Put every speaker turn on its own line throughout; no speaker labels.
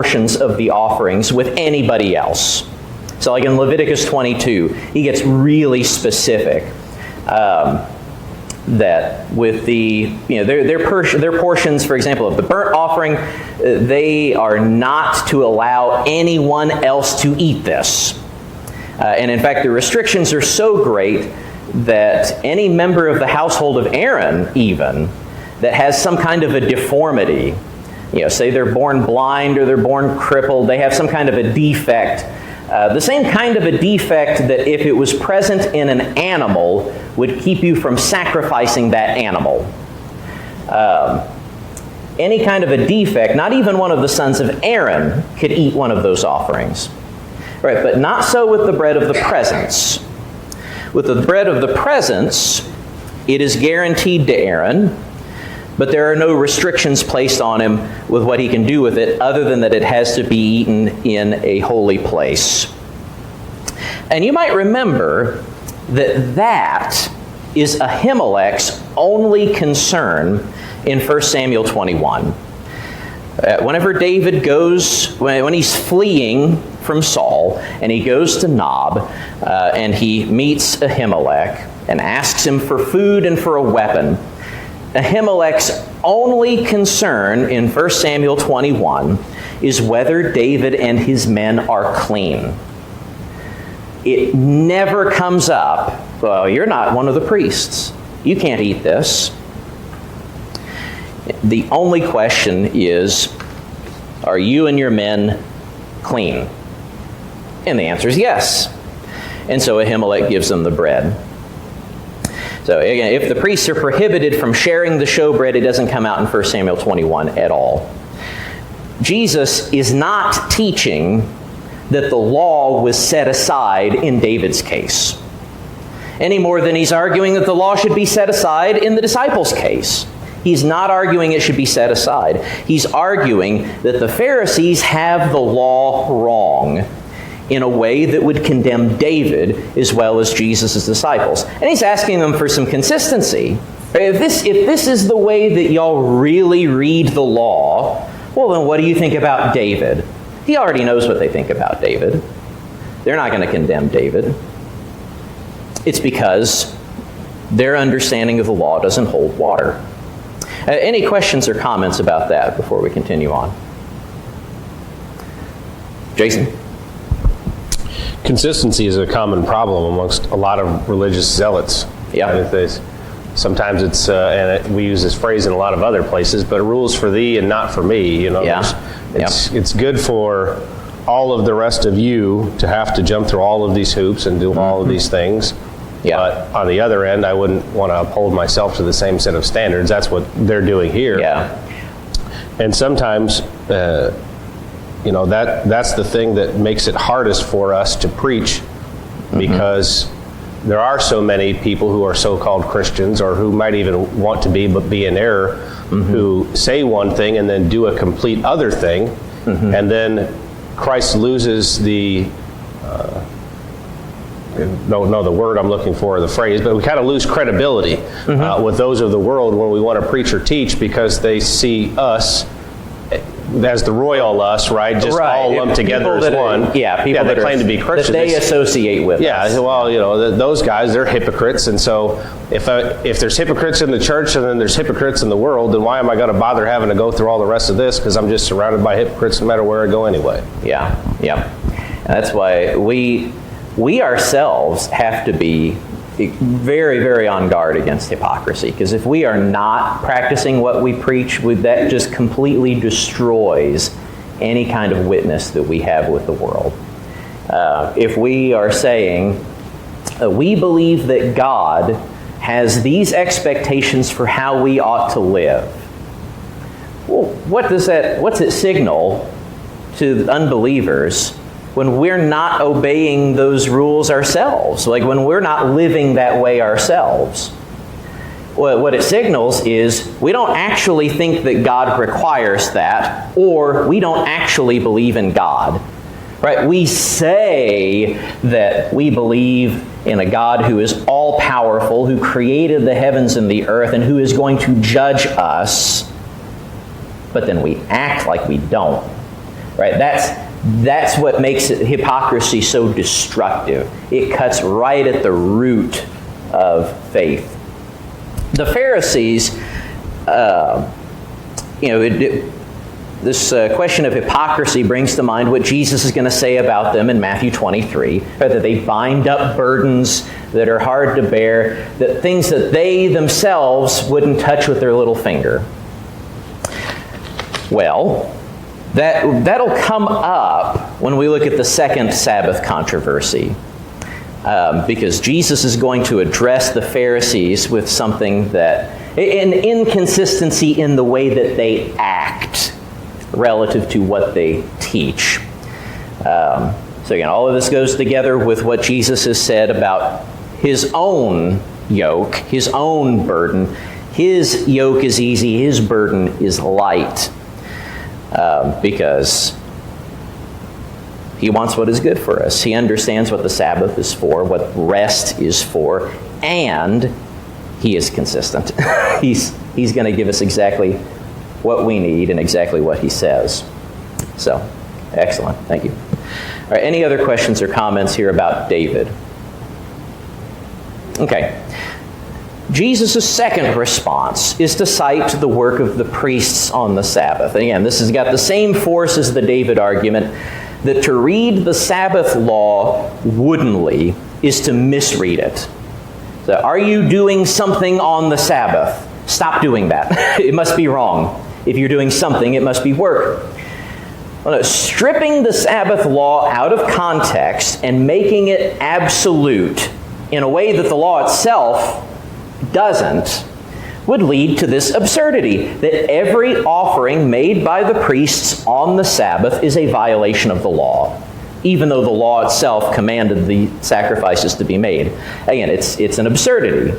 portions of the offerings with anybody else. So like in Leviticus 22, he gets really specific that with the, their portions, for example, of the burnt offering, they are not to allow anyone else to eat this. And in fact, the restrictions are so great that any member of the household of Aaron, even, that has some kind of a deformity, say they're born blind or they're born crippled, they have some kind of a defect, the same kind of a defect that if it was present in an animal would keep you from sacrificing that animal. Any kind of a defect, not even one of the sons of Aaron could eat one of those offerings. Right, but not so with the bread of the presence. With the bread of the presence, it is guaranteed to Aaron, but there are no restrictions placed on him with what he can do with it, other than that it has to be eaten in a holy place. And you might remember that that is Ahimelech's only concern in 1 Samuel 21. Whenever David goes, when he's fleeing from Saul, and he goes to Nob, and he meets Ahimelech and asks him for food and for a weapon, Ahimelech's only concern in 1 Samuel 21 is whether David and his men are clean. It never comes up, well, you're not one of the priests. You can't eat this. The only question is, are you and your men clean? And the answer is yes. And so Ahimelech gives them the bread. So again, if the priests are prohibited from sharing the showbread, it doesn't come out in 1 Samuel 21 at all. Jesus is not teaching that the law was set aside in David's case, any more than he's arguing that the law should be set aside in the disciples' case. He's not arguing it should be set aside. He's arguing that the Pharisees have the law wrong in a way that would condemn David as well as Jesus' disciples. And he's asking them for some consistency. If this is the way that y'all really read the law, well, then what do you think about David? He already knows what they think about David. They're not going to condemn David. It's because their understanding of the law doesn't hold water. Any questions or comments about that before we continue on? Jason?
Consistency is a common problem amongst a lot of religious zealots.
Yeah.
Sometimes it's, and we use this phrase in a lot of other places, but rules for thee and not for me. It's good for all of the rest of you to have to jump through all of these hoops and do all of these things. Yeah. But on the other end, I wouldn't want to uphold myself to the same set of standards. That's what they're doing here.
Yeah.
And sometimes, that's the thing that makes it hardest for us to preach, because there are so many people who are so-called Christians, or who might even want to be but be in error, who say one thing and then do a complete other thing, and then Christ loses the don't know the word I'm looking for, the phrase, but we kind of lose credibility with those of the world when we want to preach or teach, because they see us as the royal us, right? Just all lumped together as one.
People
that claim to be Christians.
That they associate with us.
Yeah, well, those guys, they're hypocrites, and so if there's hypocrites in the church and then there's hypocrites in the world, then why am I going to bother having to go through all the rest of this? Because I'm just surrounded by hypocrites no matter where I go anyway.
Yeah. And that's why we ourselves have to be very, very on guard against hypocrisy, because if we are not practicing what we preach, that just completely destroys any kind of witness that we have with the world. If we are saying, we believe that God has these expectations for how we ought to live, well, what's it signal to unbelievers when we're not obeying those rules ourselves, like when we're not living that way ourselves? What it signals is we don't actually think that God requires that, or we don't actually believe in God. Right? We say that we believe in a God who is all-powerful, who created the heavens and the earth, and who is going to judge us, but then we act like we don't. Right? That's what makes hypocrisy so destructive. It cuts right at the root of faith. The Pharisees, this question of hypocrisy brings to mind what Jesus is going to say about them in Matthew 23, that they bind up burdens that are hard to bear, that things that they themselves wouldn't touch with their little finger. Well, that'll come up when we look at the second Sabbath controversy, because Jesus is going to address the Pharisees with something that, an inconsistency in the way that they act relative to what they teach. So again, all of this goes together with what Jesus has said about his own yoke, his own burden. His yoke is easy, his burden is light. Because he wants what is good for us. He understands what the Sabbath is for, what rest is for, and he is consistent. He's going to give us exactly what we need and exactly what he says. So, excellent. Thank you. All right, any other questions or comments here about David? Okay. Jesus' second response is to cite the work of the priests on the Sabbath. Again, this has got the same force as the David argument, that to read the Sabbath law woodenly is to misread it. So, are you doing something on the Sabbath? Stop doing that. It must be wrong. If you're doing something, it must be work. Well, no, stripping the Sabbath law out of context and making it absolute in a way that the law itself doesn't, would lead to this absurdity, that every offering made by the priests on the Sabbath is a violation of the law, even though the law itself commanded the sacrifices to be made. Again, it's an absurdity.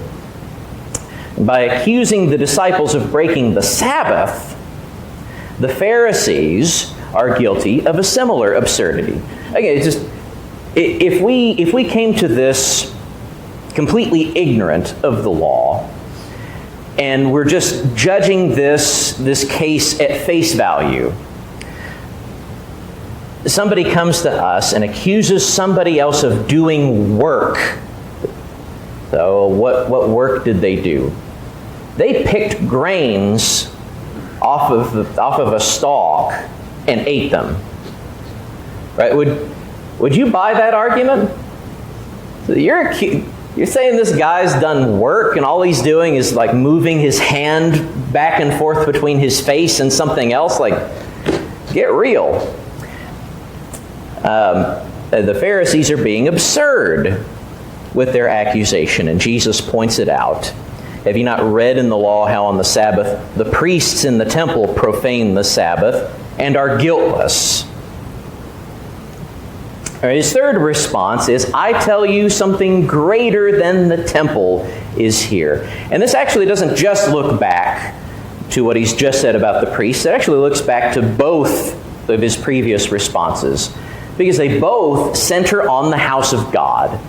By accusing the disciples of breaking the Sabbath, the Pharisees are guilty of a similar absurdity. Again, it's just, if we came to this completely ignorant of the law, and we're just judging this case at face value, somebody comes to us and accuses somebody else of doing work. So what work did they do? They picked grains off of a stalk and ate them. Right? Would you buy that argument? You're saying this guy's done work and all he's doing is like moving his hand back and forth between his face and something else? Like, get real. The Pharisees are being absurd with their accusation, and Jesus points it out. Have you not read in the law how on the Sabbath the priests in the temple profane the Sabbath and are guiltless? His third response is, I tell you, something greater than the temple is here. And this actually doesn't just look back to what he's just said about the priests. It actually looks back to both of his previous responses, because they both center on the house of God.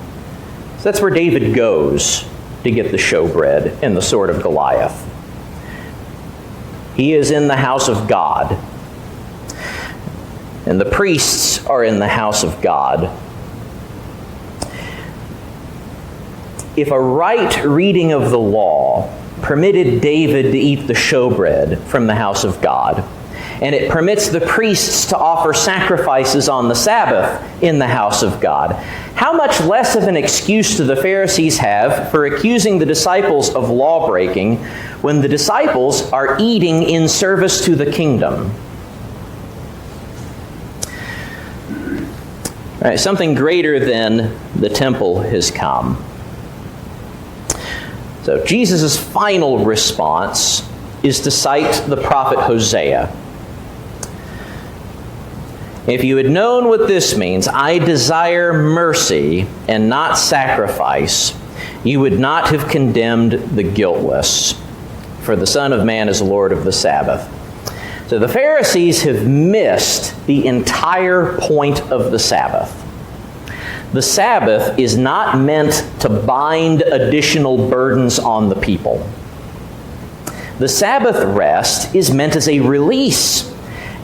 So that's where David goes to get the showbread and the sword of Goliath. He is in the house of God. And the priests are in the house of God. If a right reading of the law permitted David to eat the showbread from the house of God, and it permits the priests to offer sacrifices on the Sabbath in the house of God, how much less of an excuse do the Pharisees have for accusing the disciples of law-breaking when the disciples are eating in service to the kingdom? All right, something greater than the temple has come. So Jesus' final response is to cite the prophet Hosea. If you had known what this means, I desire mercy and not sacrifice, you would not have condemned the guiltless, for the Son of Man is Lord of the Sabbath. So the Pharisees have missed the entire point of the Sabbath. The Sabbath is not meant to bind additional burdens on the people. The Sabbath rest is meant as a release,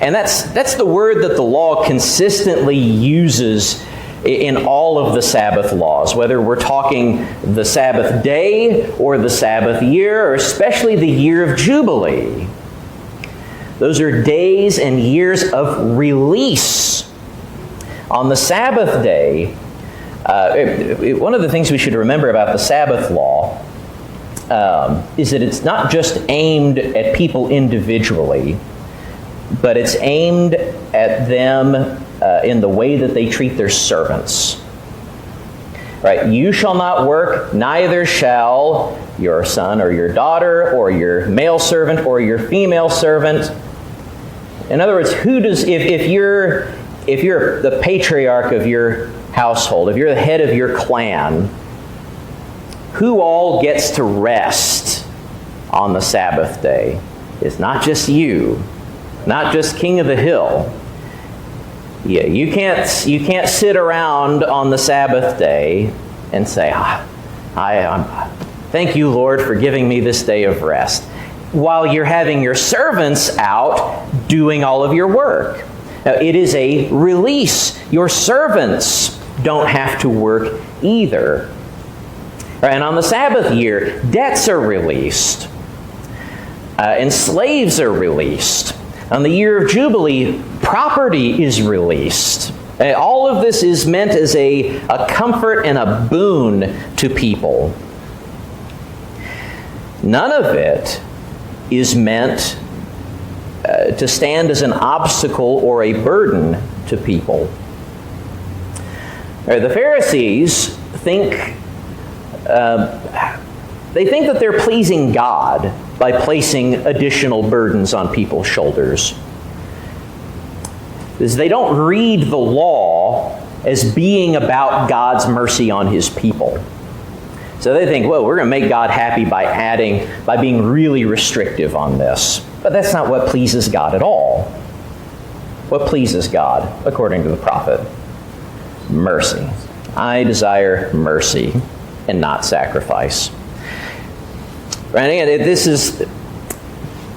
And that's the word that the law consistently uses in all of the Sabbath laws, whether we're talking the Sabbath day or the Sabbath year, or especially the year of Jubilee. Those are days and years of release. On the Sabbath day, one of the things we should remember about the Sabbath law is that it's not just aimed at people individually, but it's aimed at them in the way that they treat their servants. Right? You shall not work, neither shall your son or your daughter or your male servant or your female servant. In other words, if you're the patriarch of your household, if you're the head of your clan, who all gets to rest on the Sabbath day? It's not just you, not just king of the hill. Yeah, you can't sit around on the Sabbath day and say, thank you, Lord, for giving me this day of rest, while you're having your servants out doing all of your work. Now, it is a release. Your servants don't have to work either. Right, and on the Sabbath year, debts are released, and slaves are released. On the year of Jubilee, property is released. All of this is meant as a comfort and a boon to people. None of it is meant to stand as an obstacle or a burden to people. The Pharisees think that they're pleasing God by placing additional burdens on people's shoulders. Because they don't read the law as being about God's mercy on His people. So they think, well, we're going to make God happy by being really restrictive on this. But that's not what pleases God at all. What pleases God, according to the prophet? Mercy. I desire mercy and not sacrifice. Right? And this is,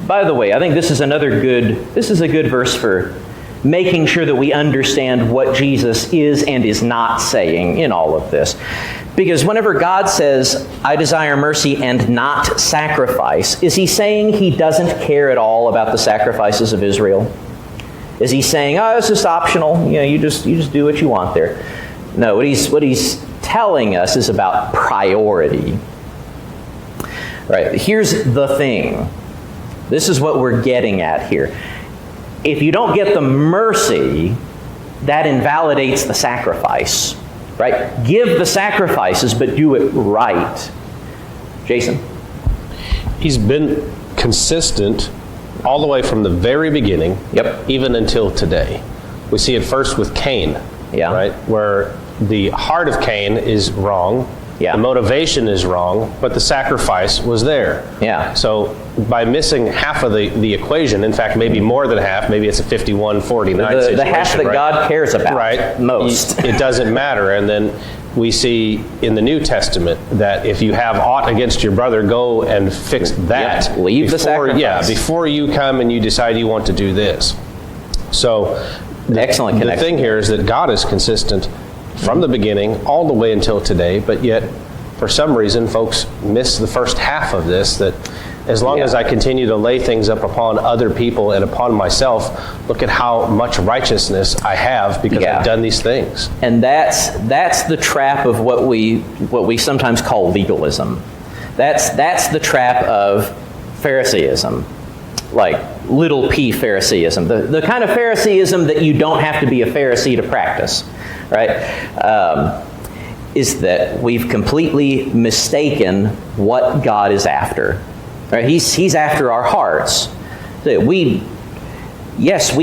by the way, I think this is a good verse for making sure that we understand what Jesus is and is not saying in all of this. Because whenever God says, I desire mercy and not sacrifice, is He saying He doesn't care at all about the sacrifices of Israel? Is He saying, oh, it's just optional, you just do what you want there? No, what he's telling us is about priority. Right, here's the thing. This is what we're getting at here. If you don't get the mercy, that invalidates the sacrifice. Right? Give the sacrifices, but do it right. Jason?
He's been consistent all the way from the very beginning, even until today. We see it first with Cain, right? Where the heart of Cain is wrong. The motivation is wrong, but the sacrifice was there. So by missing half of the equation, in fact, maybe more than half, maybe it's a 51-49 situation.
The half that God cares about most.
It doesn't matter. And then we see in the New Testament that if you have aught against your brother, go and fix that.
Leave the sacrifice.
Before you come and you decide you want to do this. So
excellent connection.
The thing here is that God is consistent from the beginning all the way until today, but yet for some reason folks miss the first half of this, that as long as I continue to lay things up upon other people and upon myself, look at how much righteousness I have because I've done these things.
And that's the trap of what we sometimes call legalism. That's the trap of Phariseeism, like little p Phariseeism, the kind of Phariseeism that you don't have to be a Pharisee to practice. Right, is that we've completely mistaken what God is after. Right? He's after our hearts. That we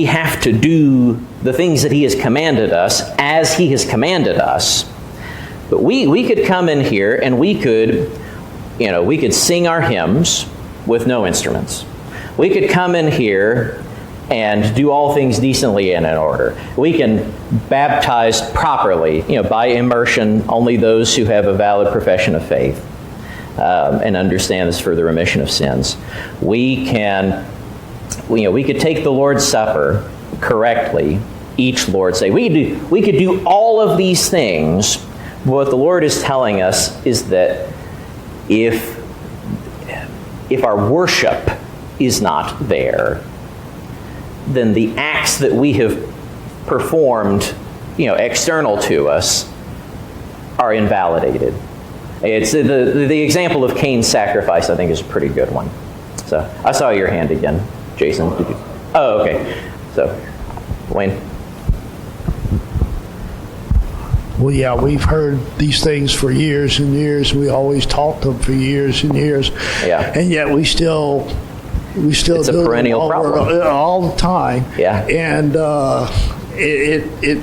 have to do the things that He has commanded us as He has commanded us. But we could come in here and we could sing our hymns with no instruments. We could come in here and do all things decently and in order. We can baptize properly, by immersion, only those who have a valid profession of faith and understand this for the remission of sins. We can we could take the Lord's Supper correctly, each Lord's Day. We could do all of these things. What the Lord is telling us is that if our worship is not there, then the acts that we have performed, external to us, are invalidated. It's the example of Cain's sacrifice, I think, is a pretty good one. So I saw your hand again, Jason. Oh, okay. So, Wayne.
Well, yeah, we've heard these things for years and years. We always taught them for years and years. Yeah. And yet we still
it's
do
a perennial problem
all the time.
Yeah.
And it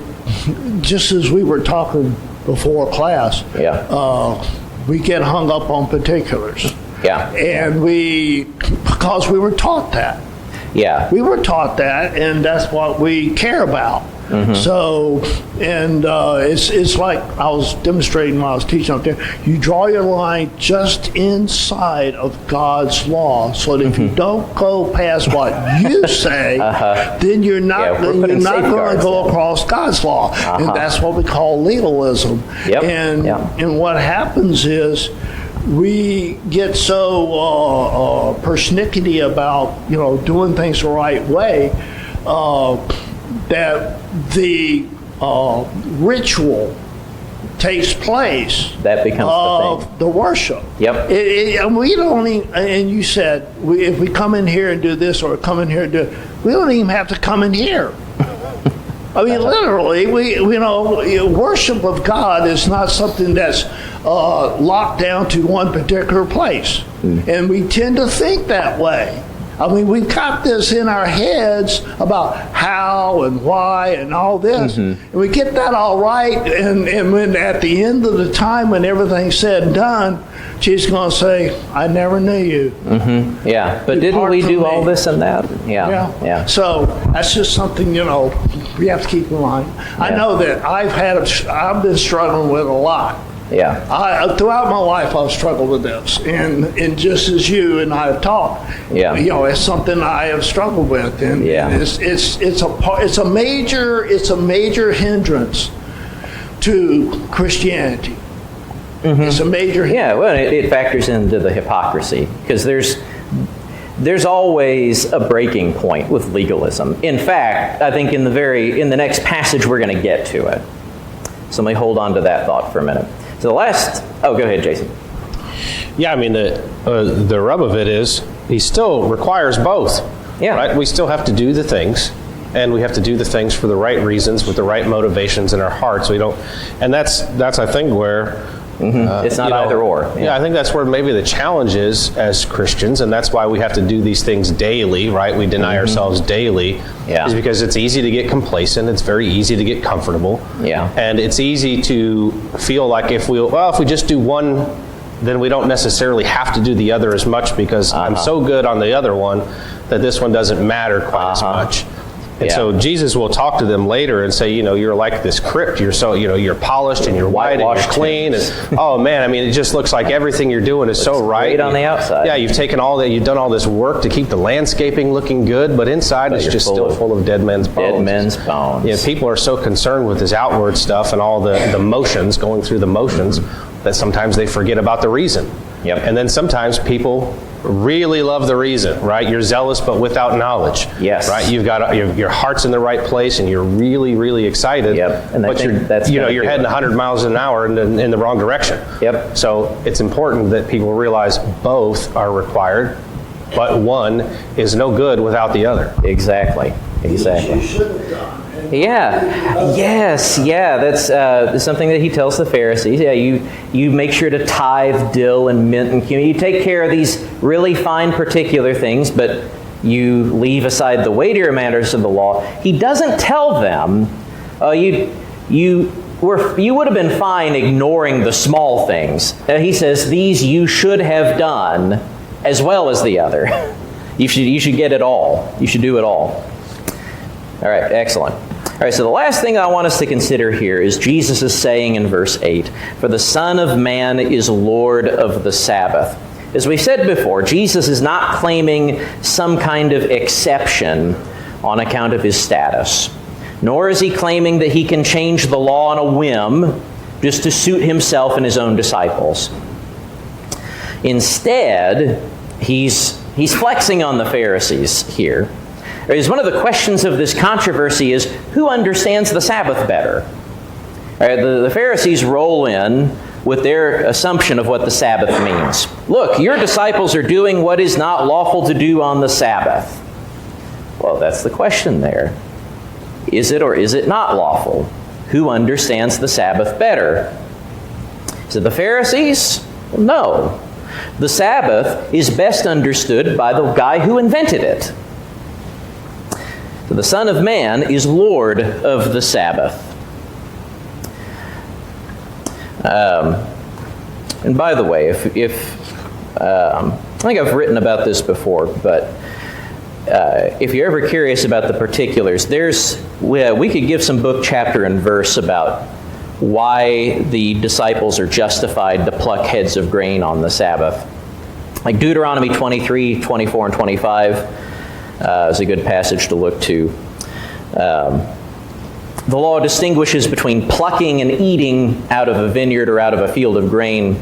just as we were talking before class.
Yeah.
We get hung up on particulars.
Yeah.
And because we were taught that.
Yeah.
We were taught that, and that's what we care about. Mm-hmm. So, and it's like I was demonstrating when I was teaching up there. You draw your line just inside of God's law, so that if you don't go past what you say, then you're not going to go across God's law, and that's what we call legalism.
Yep.
And what happens is, we get so persnickety about doing things the right way that the ritual takes place.
That becomes
the worship.
Yep.
And we don't even, and you said if we come in here and do this or come in here and do it, we don't even have to come in here. I mean, literally, worship of God is not something that's locked down to one particular place. And we tend to think that way. I mean, we've got this in our heads about how and why and all this. And we get that all right, and when at the end of the time, when everything's said and done, she's going to say, I never knew you.
Yeah, but didn't we do all this and that? Yeah.
So that's just something, we have to keep in mind. Yeah. I know that I've been struggling with a lot.
Yeah.
Throughout my life, I've struggled with this, and just as you and I have talked, it's something I have struggled with, and it's a major hindrance to Christianity. It's a major hindrance.
Yeah, well, it factors into the hypocrisy, because there's always a breaking point with legalism. In fact, I think in the next passage we're going to get to it. So let me hold on to that thought for a minute. So go ahead, Jason.
Yeah, I mean, the rub of it is he still requires both.
Yeah.
Right? We still have to do the things, and we have to do the things for the right reasons with the right motivations in our hearts. And that's I think where
it's not either or.
Yeah, I think that's where maybe the challenge is as Christians, and that's why we have to do these things daily, right? We deny ourselves daily, is because it's easy to get complacent. It's very easy to get comfortable.
Yeah.
And it's easy to feel like if we just do one, then we don't necessarily have to do the other as much because I'm so good on the other one that this one doesn't matter quite as much. And so Jesus will talk to them later and say, you're like this crypt. You're so, you're polished and you're white and you're clean. And oh man, I mean, it just looks like everything you're doing is so right.
Great on the outside.
Yeah, you've done all this work to keep the landscaping looking good, but inside it's just still full of dead men's bones.
Dead men's bones.
Yeah, people are so concerned with this outward stuff and all the motions, going through the motions, that sometimes they forget about the reason.
Yep.
And then sometimes people really love the reason, right? You're zealous but without knowledge.
Yes.
Right? You've got your heart's in the right place and you're really, really excited.
Yep. And
but you're heading 100 miles an hour in the wrong direction.
Yep.
So it's important that people realize both are required, but one is no good without the other.
Exactly.
You should have done.
Yeah. Yes. Yeah. That's something that he tells the Pharisees. Yeah. You make sure to tithe dill and mint and cumin. You take care of these really fine particular things, but you leave aside the weightier matters of the law. He doesn't tell them, you would have been fine ignoring the small things. He says these you should have done as well as the other. You should get it all. You should do it all. All right. Excellent. All right, so the last thing I want us to consider here is Jesus is saying in verse 8, "For the Son of Man is Lord of the Sabbath." As we said before, Jesus is not claiming some kind of exception on account of his status, nor is he claiming that he can change the law on a whim just to suit himself and his own disciples. Instead, he's flexing on the Pharisees here. One of the questions of this controversy is, who understands the Sabbath better? The Pharisees roll in with their assumption of what the Sabbath means. Look, your disciples are doing what is not lawful to do on the Sabbath. Well, that's the question there. Is it or is it not lawful? Who understands the Sabbath better? Is it the Pharisees? No. The Sabbath is best understood by the guy who invented it. The Son of Man is Lord of the Sabbath. And by the way, I think I've written about this before, but if you're ever curious about the particulars, we could give some book, chapter, and verse about why the disciples are justified to pluck heads of grain on the Sabbath. Like Deuteronomy 23, 24, and 25 is a good passage to look to. The law distinguishes between plucking and eating out of a vineyard or out of a field of grain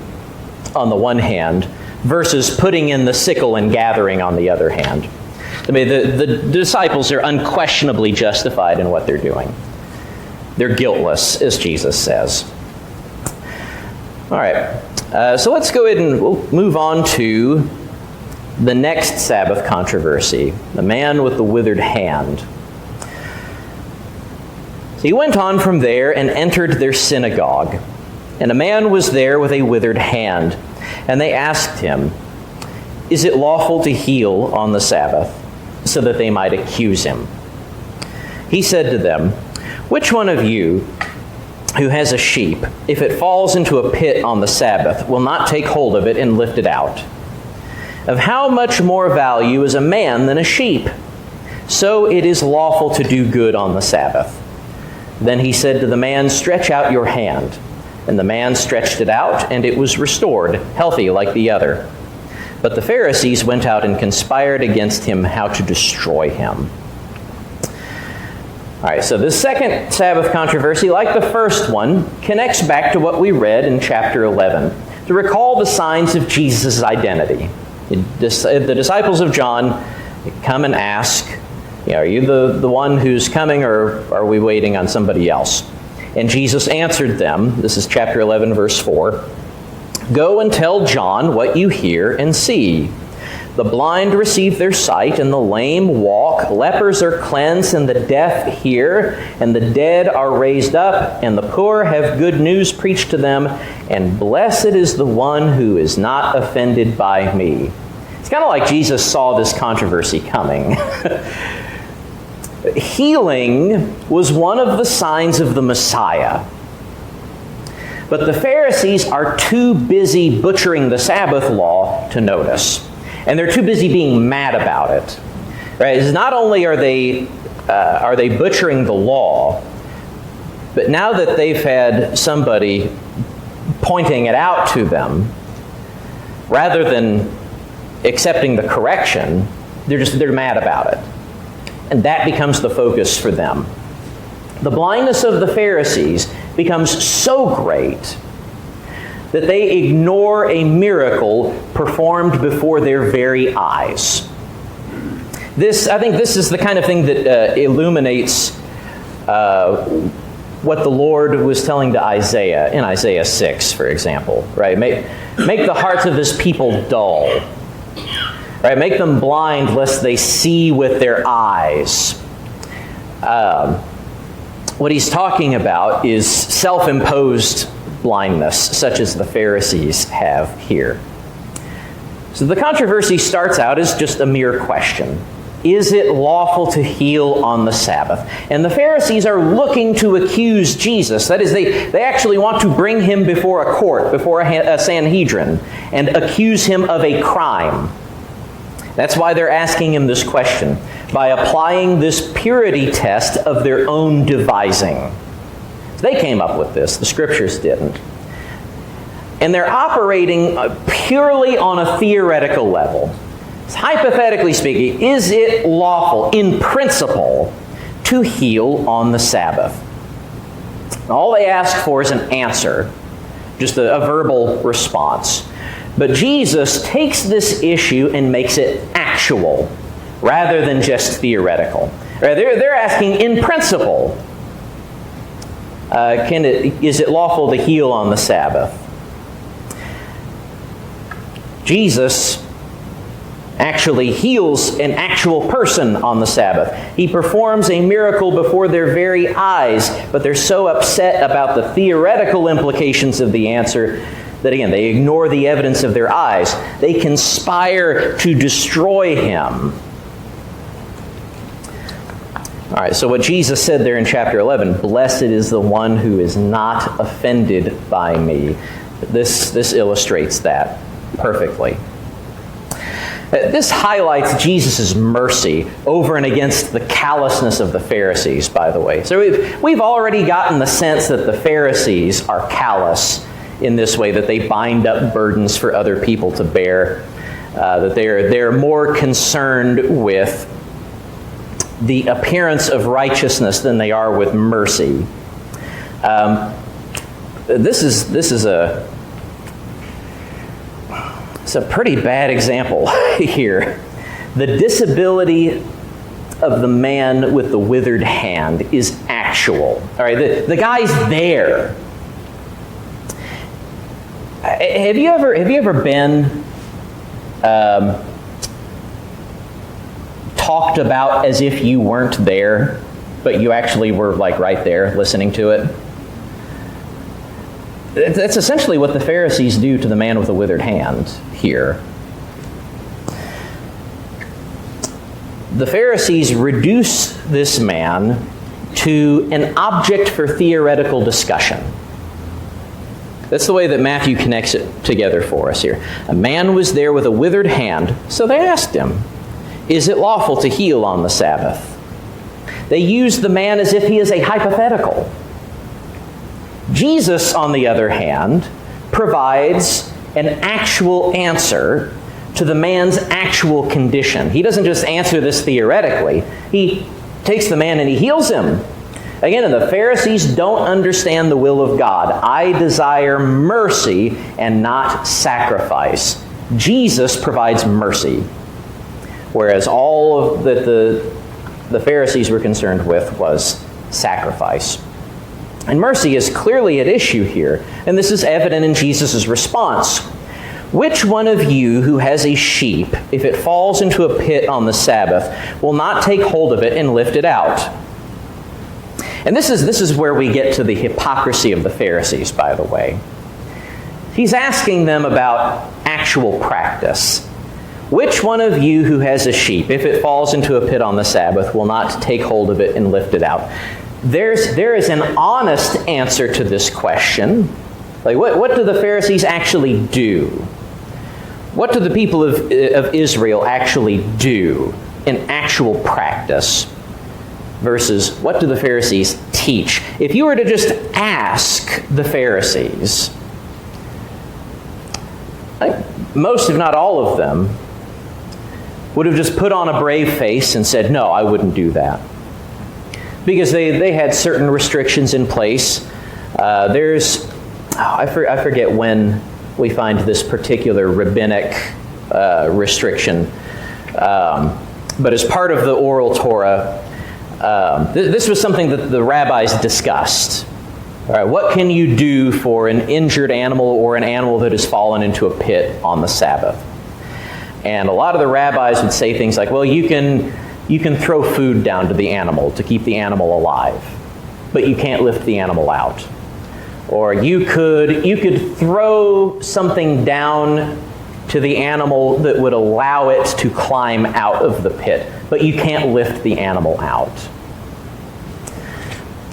on the one hand, versus putting in the sickle and gathering on the other hand. I mean, the disciples are unquestionably justified in what they're doing. They're guiltless, as Jesus says. All right, so let's go ahead and we'll move on to the next Sabbath controversy, the man with the withered hand. So he went on from there and entered their synagogue. And a man was there with a withered hand. And they asked him, "Is it lawful to heal on the Sabbath?" so that they might accuse him. He said to them, "Which one of you who has a sheep, if it falls into a pit on the Sabbath, will not take hold of it and lift it out? Of how much more value is a man than a sheep? So it is lawful to do good on the Sabbath." Then he said to the man, "Stretch out your hand." And the man stretched it out, and it was restored, healthy like the other. But the Pharisees went out and conspired against him how to destroy him. All right, so this second Sabbath controversy, like the first one, connects back to what we read in chapter 11, to recall the signs of Jesus' identity. The disciples of John come and ask, "Are you the one who's coming, or are we waiting on somebody else?" And Jesus answered them, this is chapter 11, verse 4, "Go and tell John what you hear and see. The blind receive their sight, and the lame walk. Lepers are cleansed, and the deaf hear, and the dead are raised up, and the poor have good news preached to them, and blessed is the one who is not offended by me." It's kind of like Jesus saw this controversy coming. Healing was one of the signs of the Messiah. But the Pharisees are too busy butchering the Sabbath law to notice. And they're too busy being mad about it. Right? It's not only are they butchering the law, but now that they've had somebody pointing it out to them, rather than accepting the correction, they're mad about it. And that becomes the focus for them. The blindness of the Pharisees becomes so great that they ignore a miracle performed before their very eyes. I think this is the kind of thing that illuminates what the Lord was telling to Isaiah in Isaiah 6, for example. Right? Make the hearts of this people dull. Right? Make them blind lest they see with their eyes. What he's talking about is self-imposed blindness, such as the Pharisees have here. So the controversy starts out as just a mere question. Is it lawful to heal on the Sabbath? And the Pharisees are looking to accuse Jesus. That is, they actually want to bring him before a court, before a Sanhedrin, and accuse him of a crime. That's why they're asking him this question, by applying this purity test of their own devising. They came up with this. The Scriptures didn't. And they're operating purely on a theoretical level. Hypothetically speaking, is it lawful, in principle, to heal on the Sabbath? All they ask for is an answer, just a verbal response. But Jesus takes this issue and makes it actual, rather than just theoretical. They're asking, in principle, is it lawful to heal on the Sabbath? Jesus actually heals an actual person on the Sabbath. He performs a miracle before their very eyes, but they're so upset about the theoretical implications of the answer that, again, they ignore the evidence of their eyes. They conspire to destroy him. All right, so what Jesus said there in chapter 11, blessed is the one who is not offended by me. This illustrates that perfectly. This highlights Jesus' mercy over and against the callousness of the Pharisees, by the way. So we've already gotten the sense that the Pharisees are callous in this way, that they bind up burdens for other people to bear, that they're more concerned with the appearance of righteousness than they are with mercy. This is it's a pretty bad example here. The disability of the man with the withered hand is actual. All right, the guy's there. Have you ever been talked about as if you weren't there, but you actually were like right there listening to it? That's essentially what the Pharisees do to the man with the withered hand here. The Pharisees reduce this man to an object for theoretical discussion. That's the way that Matthew connects it together for us here. A man was there with a withered hand, so they asked him, is it lawful to heal on the Sabbath? They use the man as if he is a hypothetical. Jesus, on the other hand, provides an actual answer to the man's actual condition. He doesn't just answer this theoretically. He takes the man and he heals him. Again, the Pharisees don't understand the will of God. I desire mercy and not sacrifice. Jesus provides mercy, whereas all that the Pharisees were concerned with was sacrifice. And mercy is clearly at issue here, and this is evident in Jesus' response. Which one of you who has a sheep, if it falls into a pit on the Sabbath, will not take hold of it and lift it out? And this is where we get to the hypocrisy of the Pharisees, by the way. He's asking them about actual practice. Which one of you who has a sheep, if it falls into a pit on the Sabbath, will not take hold of it and lift it out? There is an honest answer to this question. Like, what do the Pharisees actually do? What do the people of Israel actually do in actual practice? Versus, what do the Pharisees teach? If you were to just ask the Pharisees, most, if not all of them, would have just put on a brave face and said, no, I wouldn't do that. Because they had certain restrictions in place. I forget when we find this particular rabbinic restriction. But as part of the oral Torah, this was something that the rabbis discussed. All right, what can you do for an injured animal or an animal that has fallen into a pit on the Sabbath? And a lot of the rabbis would say things like, well, you can throw food down to the animal to keep the animal alive, but you can't lift the animal out. Or you could throw something down to the animal that would allow it to climb out of the pit, but you can't lift the animal out.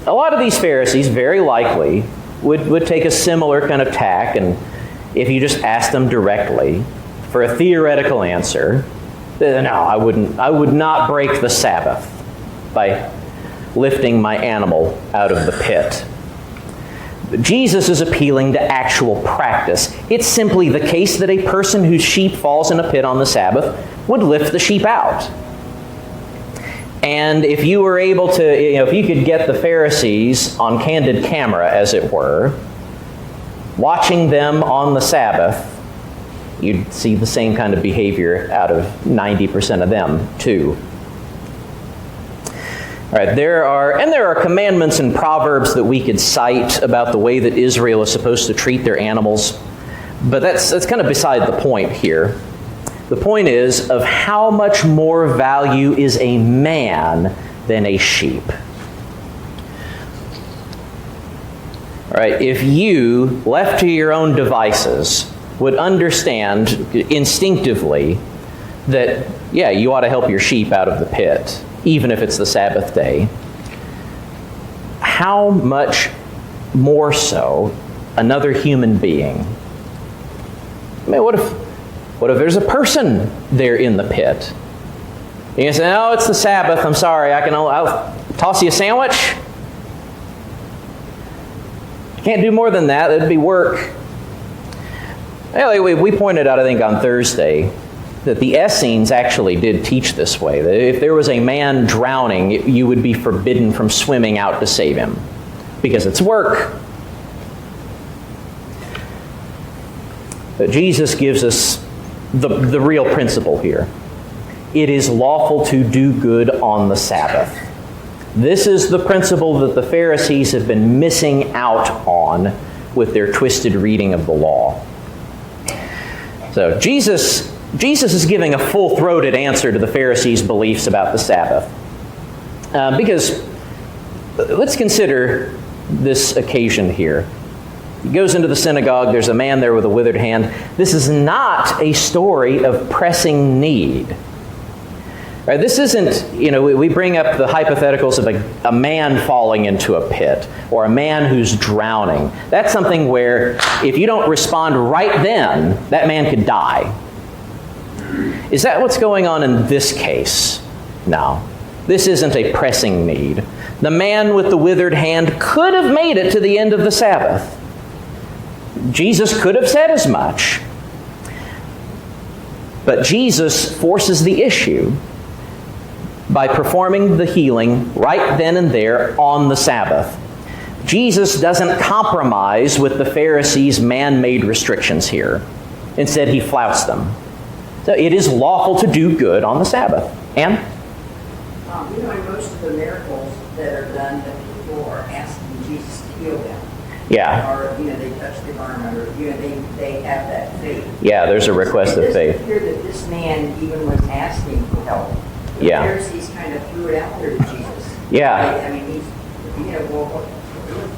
A lot of these Pharisees, very likely, would take a similar kind of tack, and if you just asked them directly for a theoretical answer, no, I would not break the Sabbath by lifting my animal out of the pit. Jesus is appealing to actual practice. It's simply the case that a person whose sheep falls in a pit on the Sabbath would lift the sheep out. And if you were able to, if you could get the Pharisees on candid camera, as it were, watching them on the Sabbath, you'd see the same kind of behavior out of 90% of them, too. All right, there are commandments and proverbs that we could cite about the way that Israel is supposed to treat their animals, but that's kind of beside the point here. The point is of how much more value is a man than a sheep. All right, if you, left to your own devices, would understand instinctively that, yeah, you ought to help your sheep out of the pit, even if it's the Sabbath day, how much more so another human being? I mean, what if there's a person there in the pit? You can say, "Oh, it's the Sabbath. I'm sorry. I'll toss you a sandwich." You can't do more than that. That'd be work. Anyway, we pointed out, I think, on Thursday, that the Essenes actually did teach this way. That if there was a man drowning, you would be forbidden from swimming out to save him, because it's work. But Jesus gives us the real principle here. It is lawful to do good on the Sabbath. This is the principle that the Pharisees have been missing out on with their twisted reading of the law. So Jesus is giving a full-throated answer to the Pharisees' beliefs about the Sabbath. Because let's consider this occasion here. He goes into the synagogue, there's a man there with a withered hand. This is not a story of pressing need. Right, this isn't, we bring up the hypotheticals of a man falling into a pit or a man who's drowning. That's something where if you don't respond right then, that man could die. Is that what's going on in this case? No. This isn't a pressing need. The man with the withered hand could have made it to the end of the Sabbath. Jesus could have said as much. But Jesus forces the issue by performing the healing right then and there on the Sabbath. Jesus doesn't compromise with the Pharisees' man-made restrictions here. Instead, he flouts them. So it is lawful to do good on the Sabbath. Ann?
In most of the miracles that are done, that people are asking Jesus to heal them.
Yeah.
Or, they touch the garment, or, they have that faith.
Yeah, there's a request of faith.
It's clear that this man even was asking for help. The Pharisees kind of threw it out there to Jesus.
Yeah.
I mean,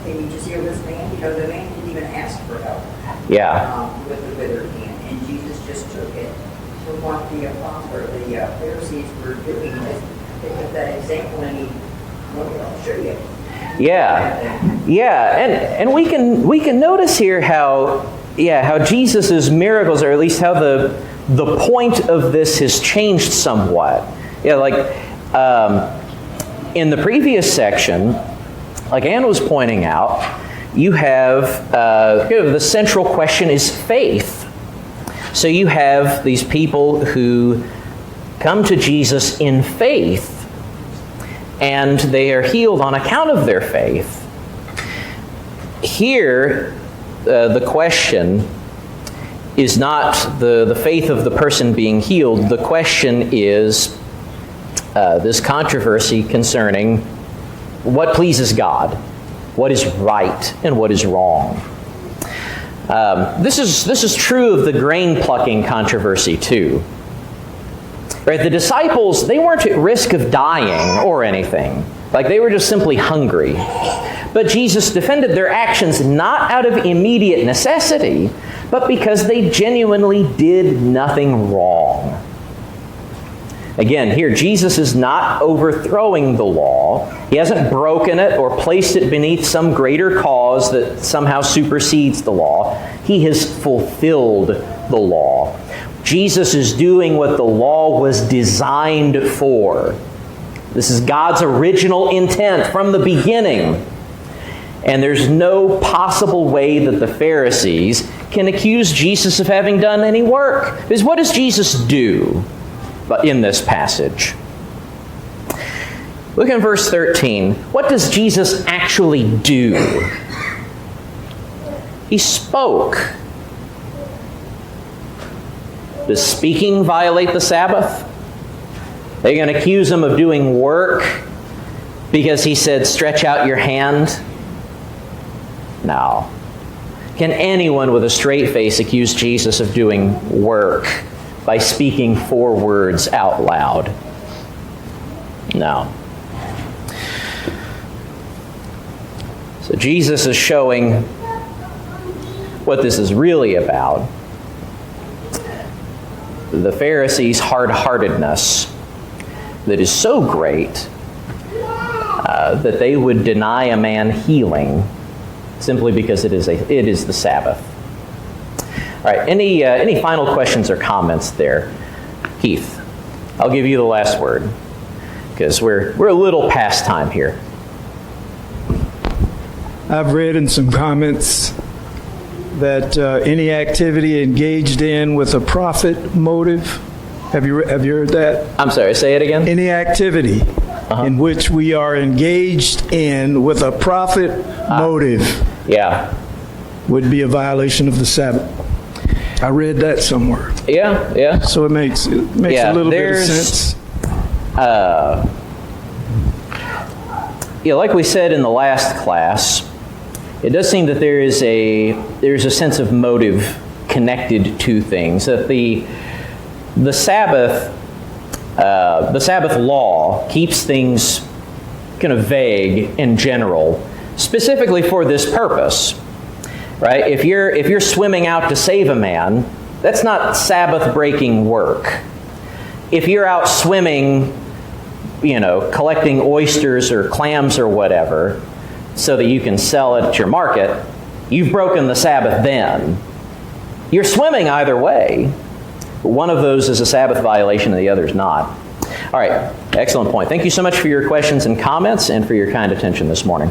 can you just heal this man? The man didn't even ask for help.
Yeah.
With the withered hand, and Jesus just took it for what the Pharisees were doing. They took that example, and I'll show you.
Yeah, and we can notice here how Jesus' miracles, or at least how the point of this has changed somewhat. In the previous section, like Ann was pointing out, you have the central question is faith. So you have these people who come to Jesus in faith, and they are healed on account of their faith. Here, the question is not the faith of the person being healed. The question is this controversy concerning what pleases God, what is right, and what is wrong. This is true of the grain plucking controversy too. Right, the disciples, they weren't at risk of dying or anything. Like, they were just simply hungry. But Jesus defended their actions not out of immediate necessity, but because they genuinely did nothing wrong. Again, here, Jesus is not overthrowing the law. He hasn't broken it or placed it beneath some greater cause that somehow supersedes the law. He has fulfilled the law. Jesus is doing what the law was designed for. This is God's original intent from the beginning. And there's no possible way that the Pharisees can accuse Jesus of having done any work. Because what does Jesus do in this passage? Look in verse 13. What does Jesus actually do? He spoke. Does speaking violate the Sabbath? Are you going to accuse him of doing work because he said, stretch out your hand? No. Can anyone with a straight face accuse Jesus of doing work by speaking 4 words out loud? No. So Jesus is showing what this is really about. The Pharisees' hard-heartedness that is so great that they would deny a man healing simply because it is the Sabbath. All right, any final questions or comments there? Heath, I'll give you the last word because we're a little past time here.
I've read in some comments that any activity engaged in with a profit motive. Have you heard that?
I'm sorry, say it again.
Any activity in which we are engaged in with a profit motive would be a violation of the Sabbath. I read that somewhere.
Yeah.
So it makes a little bit of sense.
Like we said in the last class, it does seem that there's a sense of motive connected to things. That the Sabbath law keeps things kind of vague in general, specifically for this purpose, right? If you're swimming out to save a man, that's not Sabbath-breaking work. If you're out swimming, collecting oysters or clams or whatever, so that you can sell it at your market, you've broken the Sabbath then. You're swimming either way. One of those is a Sabbath violation and the other is not. All right, excellent point. Thank you so much for your questions and comments and for your kind attention this morning.